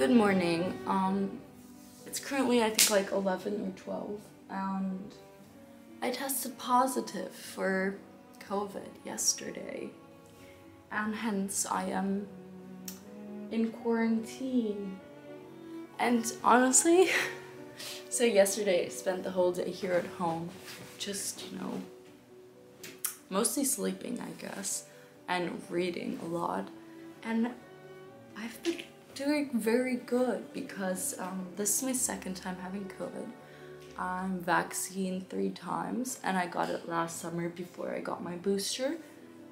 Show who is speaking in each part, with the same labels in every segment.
Speaker 1: Good morning. It's currently I think like 11 or 12 and I tested positive for COVID yesterday and hence I am in quarantine. And honestly, so yesterday I spent the whole day here at home just, mostly sleeping I guess and reading a lot, and I've been doing very good because this is my second time having COVID. I'm vaccinated 3 times and I got it last summer before I got my booster,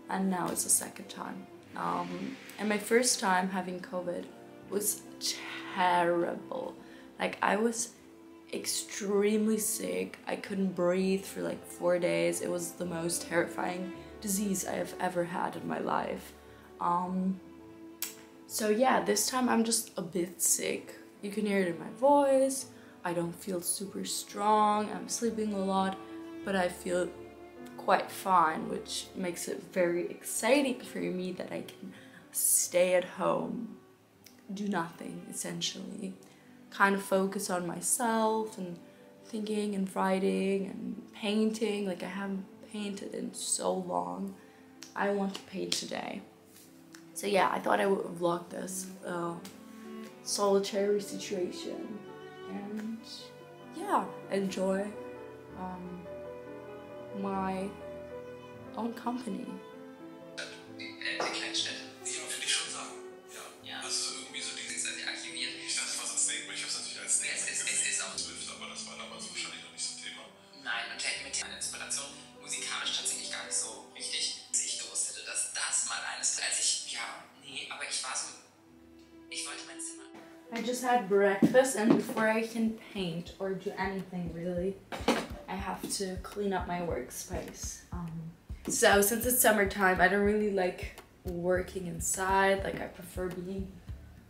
Speaker 1: and now it's the second time. And my first time having COVID was terrible. Like, I was extremely sick. I couldn't breathe for like 4 days. It was the most terrifying disease I have ever had in my life. So yeah, this time I'm just a bit sick. You can hear it in my voice. I don't feel super strong. I'm sleeping a lot, but I feel quite fine, which makes it very exciting for me that I can stay at home, do nothing essentially, kind of focus on myself and thinking and writing and painting. Like, I haven't painted in so long. I want to paint today. So yeah, I thought I would vlog this solitary situation and yeah, enjoy my own company.
Speaker 2: Nein, und mit meiner Inspiration musikalisch tatsächlich gar nicht so richtig, dass ich gewusst hätte, dass das mal eines, als ich, aber ich war so, ich wollte mein Zimmer.
Speaker 1: I just had breakfast, and before I can paint or do anything really, I have to clean up my workspace. So since it's summertime, I don't really like working inside. Like, I prefer being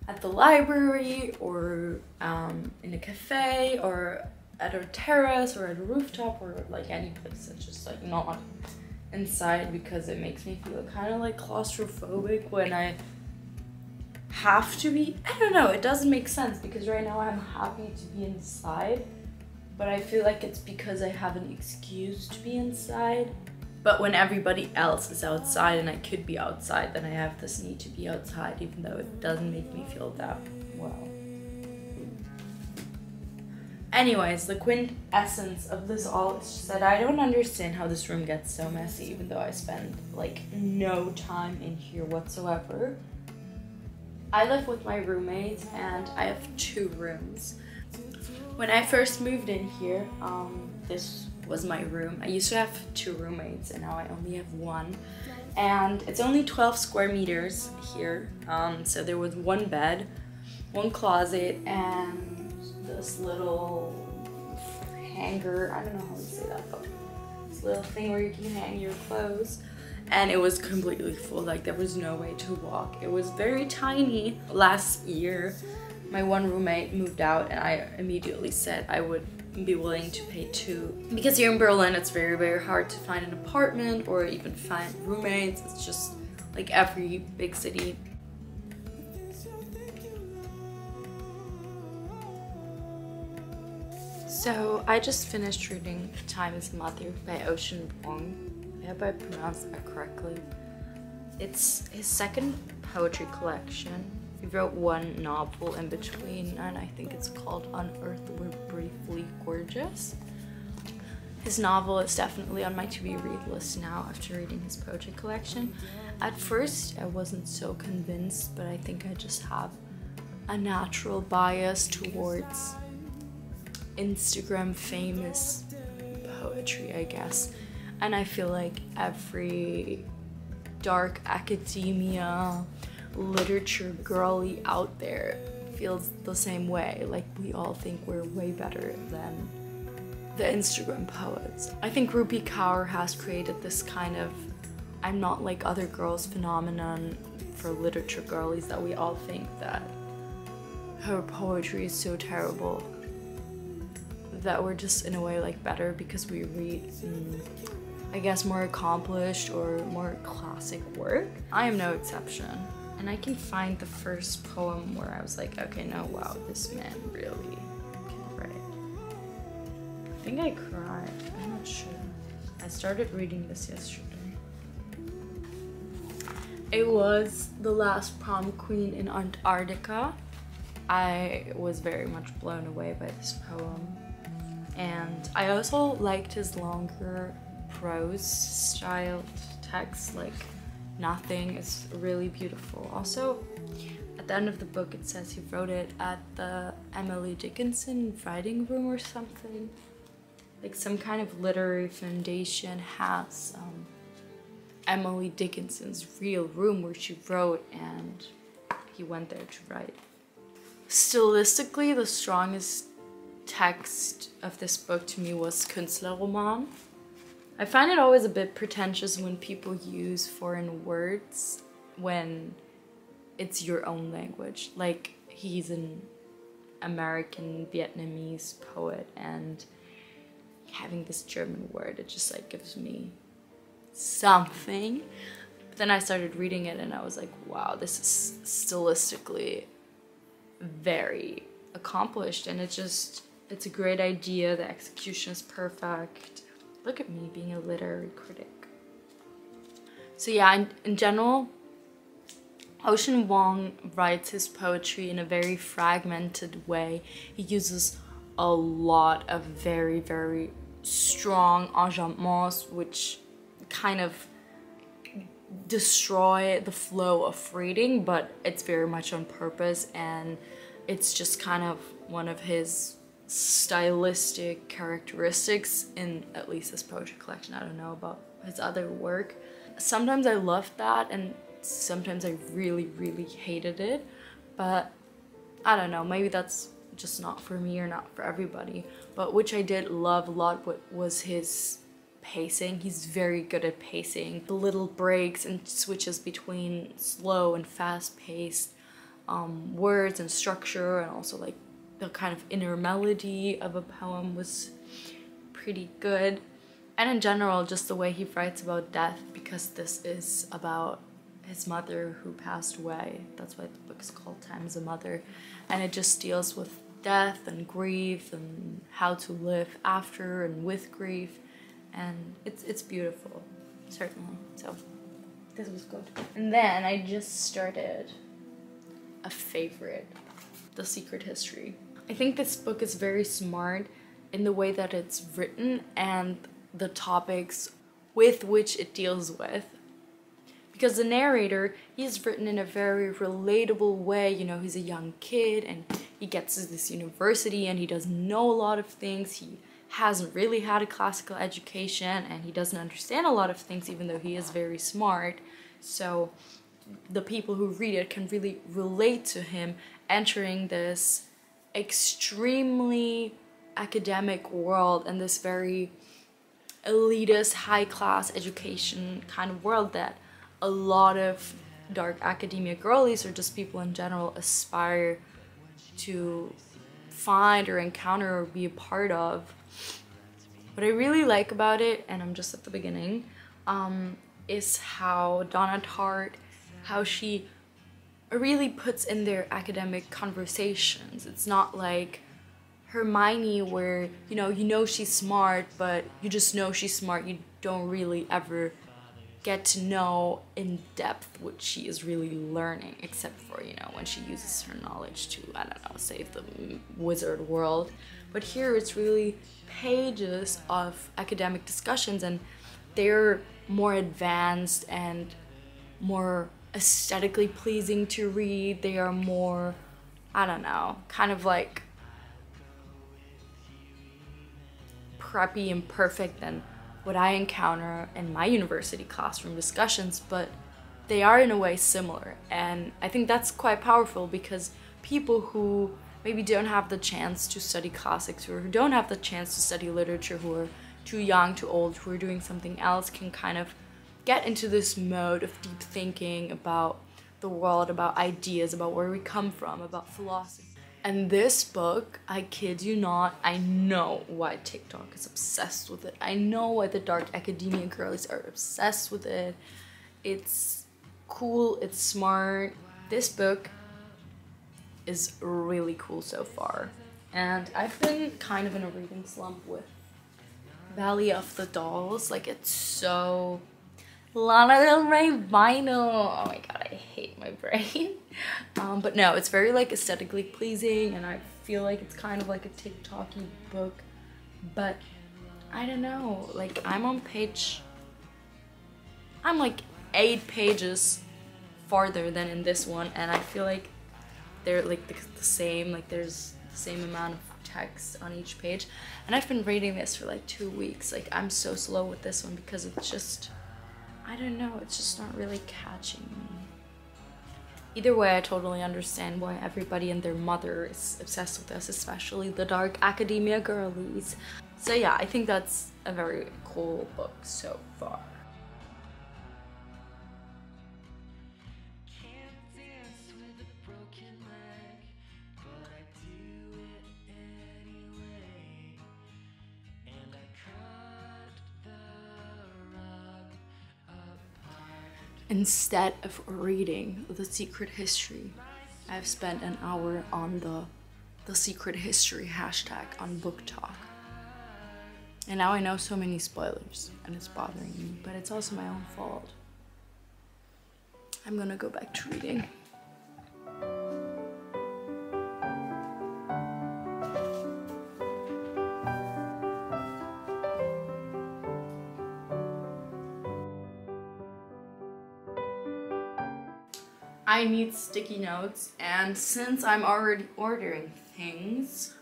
Speaker 1: at the library or in a cafe or at a terrace or at a rooftop or like any place that's just like not inside, because it makes me feel kind of like claustrophobic when I have to be. I don't know, it doesn't make sense because right now I'm happy to be inside, but I feel like it's because I have an excuse to be inside. But when everybody else is outside and I could be outside, then I have this need to be outside, even though it doesn't make me feel that well. Anyways, the quintessence of this all is just that I don't understand how this room gets so messy, even though I spend like no time in here whatsoever. I live with my roommates and I have 2 rooms. When I first moved in here, this was my room. I used to have 2 roommates and now I only have 1. And it's only 12 square meters here. So there was 1 bed, 1 closet, and this little hanger, I don't know how to say that, but this little thing where you can hang your clothes, and it was completely full. Like, there was no way to walk. It was very tiny. Last year my 1 roommate moved out and I immediately said I would be willing to pay 2, because here in Berlin it's very, very hard to find an apartment or even find roommates. It's just like every big city. So I just finished reading Time is Mother by Ocean Vuong. I hope I pronounced that correctly. It's his 2nd poetry collection. He wrote 1 novel in between, and I think it's called On Earth We're Briefly Gorgeous. His novel is definitely on my to-be-read list now after reading his poetry collection. At first I wasn't so convinced, but I think I just have a natural bias towards Instagram famous poetry, I guess, and I feel like every dark academia literature girly out there feels the same way. Like, we all think we're way better than the Instagram poets. I think Rupi Kaur has created this kind of I'm not like other girls phenomenon for literature girlies, that we all think that her poetry is so terrible that we're just in a way like better because we read I guess more accomplished or more classic work. I am no exception. And I can find the first poem where I was like, okay, no, wow, this man really can write. I think I cried, I'm not sure. I started reading this yesterday. It was The Last Prom Queen in Antarctica. I was very much blown away by this poem. And I also liked his longer prose styled text, like Nothing is really beautiful. Also, at the end of the book it says he wrote it at the Emily Dickinson writing room or something. Like some kind of literary foundation has Emily Dickinson's real room where she wrote, and he went there to write. Stylistically, the strongest text of this book to me was Künstlerroman. I find it always a bit pretentious when people use foreign words when it's your own language. Like, he's an American Vietnamese poet, and having this German word, it just like gives me something. But then I started reading it and I was like, wow, this is stylistically very accomplished, and it's a great idea. The execution is perfect. Look at me being a literary critic. So yeah, in general, Ocean Vuong writes his poetry in a very fragmented way. He uses a lot of very, very strong enjambments, which kind of destroy the flow of reading, but it's very much on purpose, and it's just kind of one of his stylistic characteristics in at least this poetry collection. I don't know about his other work. Sometimes I loved that and sometimes I really, really hated it, but I don't know, maybe that's just not for me or not for everybody. But which I did love a lot was his pacing. He's very good at pacing. The little breaks and switches between slow and fast-paced words and structure, and also like the kind of inner melody of a poem was pretty good. And in general, just the way he writes about death, because this is about his mother who passed away. That's why the book is called Time as a Mother. And it just deals with death and grief and how to live after and with grief. And it's beautiful, certainly. So this was good. And then I just started a favorite, The Secret History. I think this book is very smart in the way that it's written and the topics with which it deals with. Because the narrator, he's written in a very relatable way. You know, he's a young kid and he gets to this university and he doesn't know a lot of things. He hasn't really had a classical education and he doesn't understand a lot of things, even though he is very smart. So the people who read it can really relate to him entering this extremely academic world and this very elitist, high-class education kind of world that a lot of dark academia girlies, or just people in general, aspire to find or encounter or be a part of. What I really like about it, and I'm just at the beginning, is how Donna Tartt, how she really puts in their academic conversations. It's not like Hermione where, you know she's smart, but you just know she's smart. You don't really ever get to know in depth what she is really learning, except for, when she uses her knowledge to, I don't know, save the wizard world. But here it's really pages of academic discussions, and they're more advanced and more aesthetically pleasing to read. They are more, I don't know, kind of like preppy and perfect than what I encounter in my university classroom discussions, but they are in a way similar. And I think that's quite powerful, because people who maybe don't have the chance to study classics, or who don't have the chance to study literature, who are too young, too old, who are doing something else, can kind of get into this mode of deep thinking about the world, about ideas, about where we come from, about philosophy. And this book, I kid you not, I know why TikTok is obsessed with it. I know why the dark academia girlies are obsessed with it. It's cool, it's smart, This book is really cool so far. And I've been kind of in a reading slump with Valley of the Dolls. Like, it's so Lana Del Rey vinyl. Oh my god, I hate my brain. But no, it's very like aesthetically pleasing, and I feel like it's kind of like a TikTok-y book. But I don't know, like I'm like 8 pages farther than in this one, and I feel like they're like the same, like there's the same amount of text on each page. And I've been reading this for like 2 weeks. Like, I'm so slow with this one because it's just, I don't know, it's just not really catching me. Either way, I totally understand why everybody and their mother is obsessed with this, especially the dark academia girlies. So yeah, I think that's a very cool book so far. Instead of reading The Secret History, I've spent an hour on the Secret History hashtag on Book Talk. And now I know so many spoilers, and it's bothering me, but it's also my own fault. I'm gonna go back to reading. I need sticky notes, and since I'm already ordering things,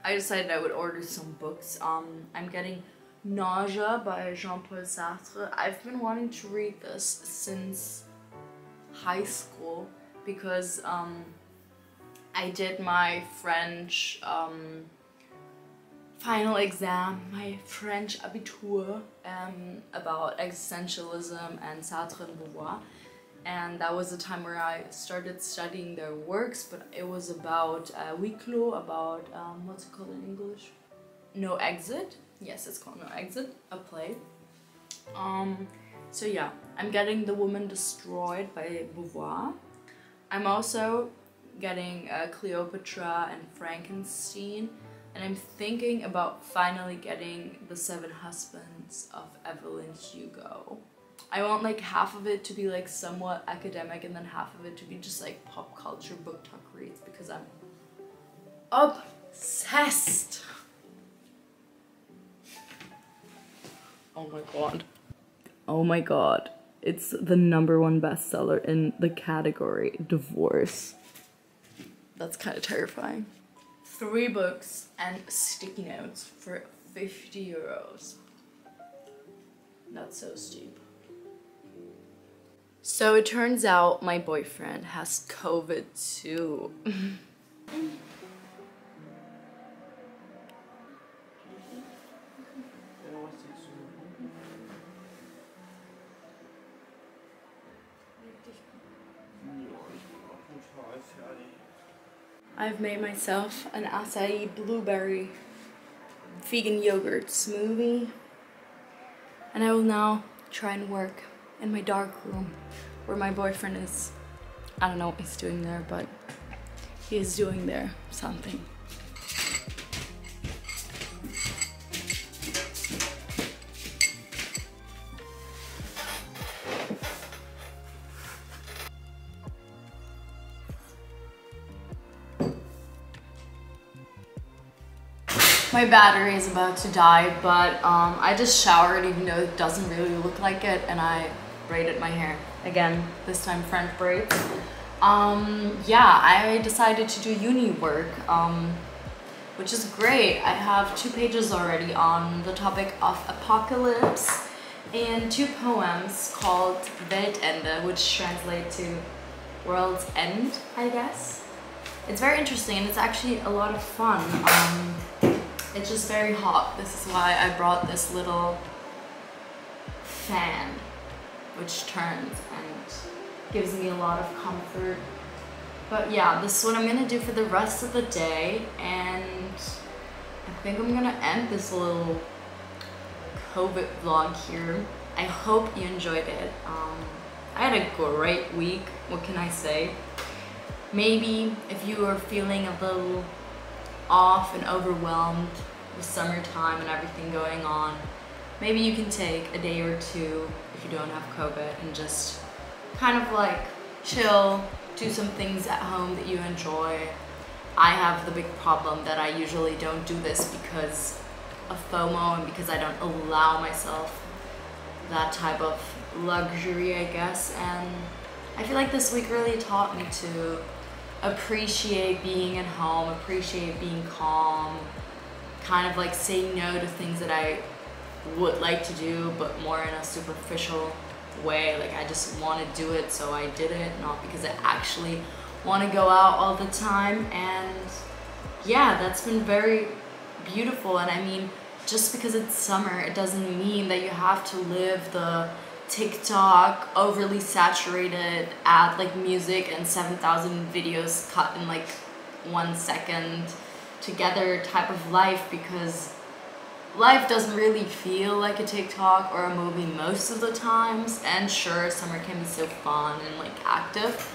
Speaker 1: I decided I would order some books. I'm getting Nausea by Jean-Paul Sartre. I've been wanting to read this since high school because I did my French final exam, my French Abitur, about existentialism and Sartre and Beauvoir. And that was the time where I started studying their works, but it was about huis clos, about, what's it called in English? No Exit. Yes, it's called No Exit, a play. So yeah, I'm getting The Woman Destroyed by Beauvoir. I'm also getting Cleopatra and Frankenstein, and I'm thinking about finally getting The Seven Husbands of Evelyn Hugo. I want like half of it to be like somewhat academic and then half of it to be just like pop culture book talk reads because I'm obsessed. Oh my god. Oh my god. It's the #1 bestseller in the category divorce. That's kind of terrifying. 3 books and sticky notes for 50 euros. That's so steep. So it turns out my boyfriend has COVID too. I've made myself an acai blueberry vegan yogurt smoothie, and I will now try and work in my dark room where my boyfriend is. I don't know what he's doing there, but he is doing there something. My battery is about to die, but I just showered even though it doesn't really look like it, and I braided my hair. Again, this time French braids. Yeah, I decided to do uni work, which is great. I have 2 pages already on the topic of apocalypse and 2 poems called Weltende, which translate to World's End, I guess. It's very interesting and it's actually a lot of fun. It's just very hot. This is why I brought this little fan, which turns and gives me a lot of comfort. But yeah, this is what I'm gonna do for the rest of the day, and I think I'm gonna end this little COVID vlog here. I hope you enjoyed it. I had a great week. What can I say? Maybe if you are feeling a little off and overwhelmed with summertime and everything going on, maybe you can take a day or two if you don't have COVID and just kind of like chill, do some things at home that you enjoy. I have the big problem that I usually don't do this because of FOMO and because I don't allow myself that type of luxury, I guess. And I feel like this week really taught me to appreciate being at home, appreciate being calm, kind of like say no to things that I would like to do but more in a superficial way. Like I just want to do it, so I did it, not because I actually want to go out all the time. And yeah, that's been very beautiful. And I mean, just because it's summer, it doesn't mean that you have to live the TikTok overly saturated ad like music and 7,000 videos cut in like 1 second together type of life, because life doesn't really feel like a TikTok or a movie most of the times. And sure, summer can be so fun and like active.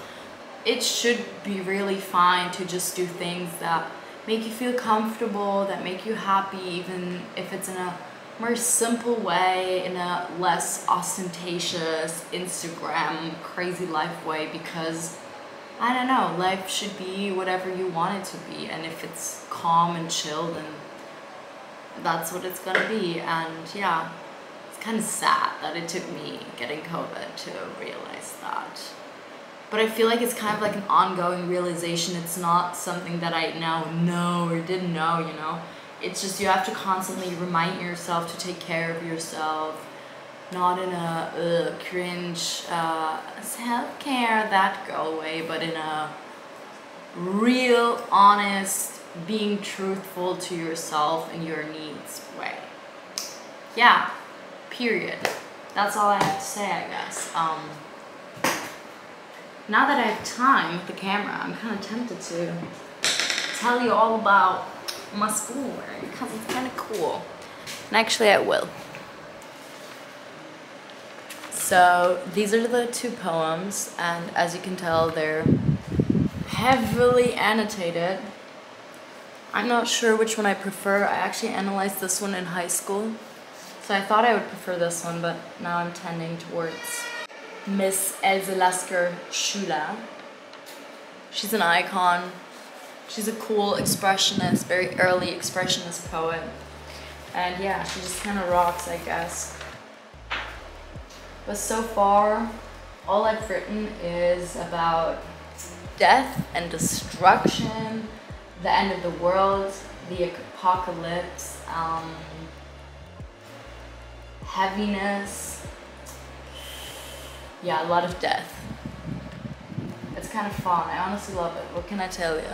Speaker 1: It should be really fine to just do things that make you feel comfortable, that make you happy, even if it's in a more simple way, in a less ostentatious Instagram crazy life way, because I don't know, life should be whatever you want it to be, and if it's calm and chill, then that's what it's gonna be. And yeah, it's kind of sad that it took me getting COVID to realize that. But I feel like it's kind of like an ongoing realization. It's not something that I now know or didn't know, you know? It's just you have to constantly remind yourself to take care of yourself. Not in a cringe self-care, that girl way, but in a real, honest, being truthful to yourself and your needs way. Yeah, period. That's all I have to say, I guess. Now that I have time with the camera, I'm kind of tempted to tell you all about my schoolwork because it's kind of cool. And actually I will. So these are the 2 poems, and as you can tell, they're heavily annotated. I'm not sure which one I prefer. I actually analyzed this one in high school, so I thought I would prefer this one, but now I'm tending towards Miss Else Lasker Schuler. She's an icon. She's a cool expressionist, very early expressionist poet. And yeah, she just kind of rocks, I guess. But so far, all I've written is about death and destruction, the end of the world, the apocalypse, heaviness. Yeah, a lot of death. It's kind of fun. I honestly love it. What can I tell you?